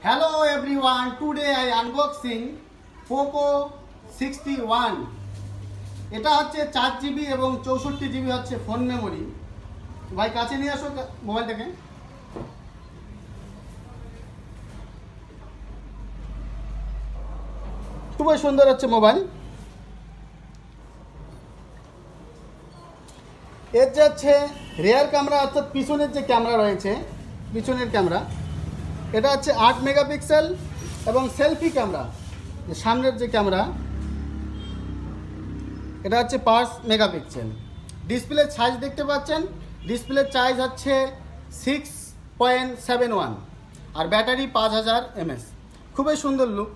Hello everyone, today I unboxing Poco 61। এটা হচ্ছে 4GB এবং 64GB হচ্ছে ফোন মেমোরি। ভাই কাছে নিয়ে আসো মোবাইলটাকে। খুবই সুন্দর হচ্ছে মোবাইল। এর যে হচ্ছে রিয়ার ক্যামেরা অর্থাৎ পিছনের যে ক্যামেরা রয়েছে, পিছনের ক্যামেরা এটা হচ্ছে 8 মেগাপিক্সেল এবং সেলফি ক্যামেরা সামনের যে ক্যামেরা এটা হচ্ছে 5 মেগাপিক্সেল। ডিসপ্লে সাইজ দেখতে পাচ্ছেন, ডিসপ্লে সাইজ হচ্ছে 6.71 আর ব্যাটারি 5000 mAh। খুবই সুন্দর লুক।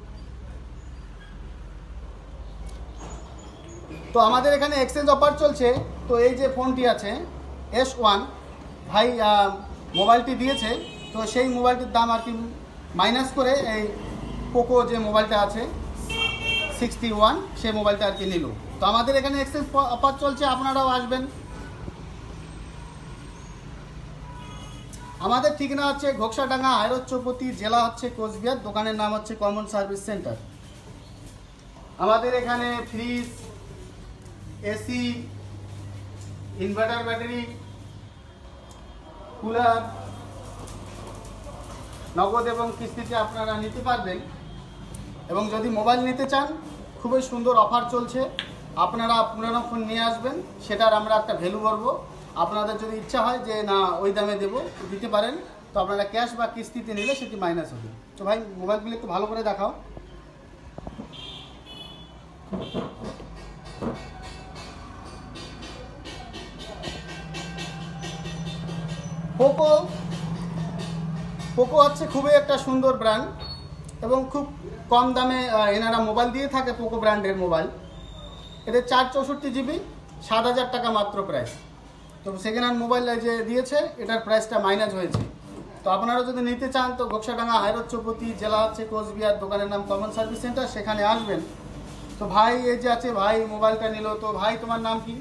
তো আমাদের এখানে এক্সচেঞ্জ অফার চলছে। তো এই যে ফোনটি আছে S1 ভাই মোবাইলটি দিয়েছে, তো সেই মোবাইলটির দাম আর কি মাইনাস করে এই পোকো যে মোবাইলটা আছে 61 সেই মোবাইলটা আর কি নিল। তো আমাদের এখানে এক্সচেঞ্জ অফার চলছে, আপনারাও আসবেন। আমাদের ঠিকানা হচ্ছে ঘোকসাডাঙ্গা, হায়রচৌপতি, জেলা হচ্ছে কোচবিহার, দোকানের নাম হচ্ছে কমন সার্ভিস সেন্টার। আমাদের এখানে fridge, AC, inverter battery, cooler নগদ এবং কিস্তিতে আপনারা নিতে পারবেন। এবং যদি মোবাইল নিতে চান খুবই সুন্দর অফার চলছে, আপনারা পুরনো ফোন নিয়ে আসবেন, সেটার আমরা একটা ভ্যালু করবো। আপনাদের যদি ইচ্ছা হয় যে না ওই দামে দেবো, দিতে পারেন। তো আপনারা ক্যাশ বা কিস্তিতে নিলে সেটি মাইনাস হবে। তো ভাই মোবাইলগুলো একটু ভালো করে দেখাও। পোকো হচ্ছে খুবই একটা সুন্দর ব্র্যান্ড এবং খুব কম দামে এনারা মোবাইল দিয়ে থাকে। পোকো ব্র্যান্ডের মোবাইল, এটা 464GB, 7000 টাকা মাত্র প্রাইস। তো সেকেন্ড হ্যান্ড মোবাইল যে দিয়েছে এটার প্রাইসটা মাইনাস হয়েছে। তো আপনারা যদি নিতে চান তো ঘোকসাডাঙ্গা, হায়রচৌপতি, জেলা হচ্ছে কোচবিহার, দোকানের নাম কমন সার্ভিস সেন্টার, সেখানে আসবেন। তো ভাই এই যে আছে ভাই মোবাইলটা নিল। তো ভাই তোমার নাম কি?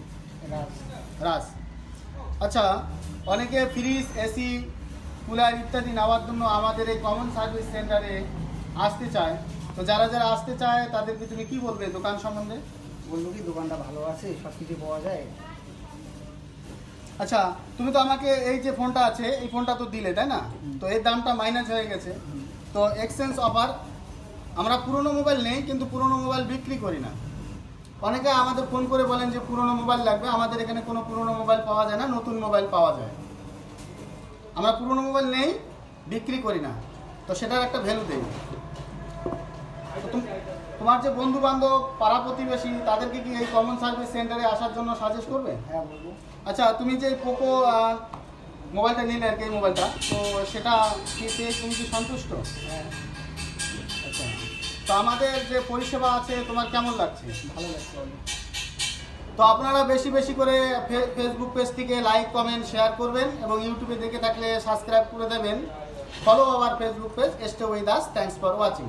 রাজ। আচ্ছা, অনেকে ফ্রিজ, এসি, কুলার ইত্যাদি নেওয়ার জন্য আমাদের এই কমন সার্ভিস সেন্টারে আসতে চায়। তো যারা যারা আসতে চায় তাদেরকে তুমি কি বলবে দোকান সম্বন্ধে? বলবো কি দোকানটা ভালো আছে, সব কিছু পাওয়া যায়। আচ্ছা, তুমি তো আমাকে এই যে ফোনটা আছে এই ফোনটা তো দিলে, তাই না? তো এর দামটা মাইনাস হয়ে গেছে। তো এক্সচেঞ্জ অফার, আমরা পুরনো মোবাইল নেই কিন্তু পুরনো মোবাইল বিক্রি করি না। অনেকে আমাদের ফোন করে বলেন যে পুরনো মোবাইল লাগবে। আমাদের এখানে কোনো পুরনো মোবাইল পাওয়া যায় না, নতুন মোবাইল পাওয়া যায়। আমরা পুরনো মোবাইল নেই, বিক্রি করি না। তো সেটার একটা ভ্যালু দেই। তোমার যে বন্ধু বান্ধব, পাড়া প্রতিবেশী, তাদেরকে কি এই কমন সার্ভিস সেন্টারে আসার জন্য সাজেস্ট করবে? হ্যাঁ বলবো। আচ্ছা, তুমি যে পোকো মোবাইলটা নিলে আর কি এই মোবাইলটা, তো সেটা পেয়ে তুমি কি সন্তুষ্ট? হ্যাঁ। আচ্ছা, তো আমাদের যে পরিষেবা আছে তোমার কেমন লাগছে? ভালো লাগছে অনেক। তো আপনারা বেশি বেশি করে ফেসবুক পেজটিকে লাইক, কমেন্ট, শেয়ার করবেন এবং ইউটিউবে দেখে থাকলে সাবস্ক্রাইব করে দেবেন। Follow our Facebook page, stay with us. Thanks for watching.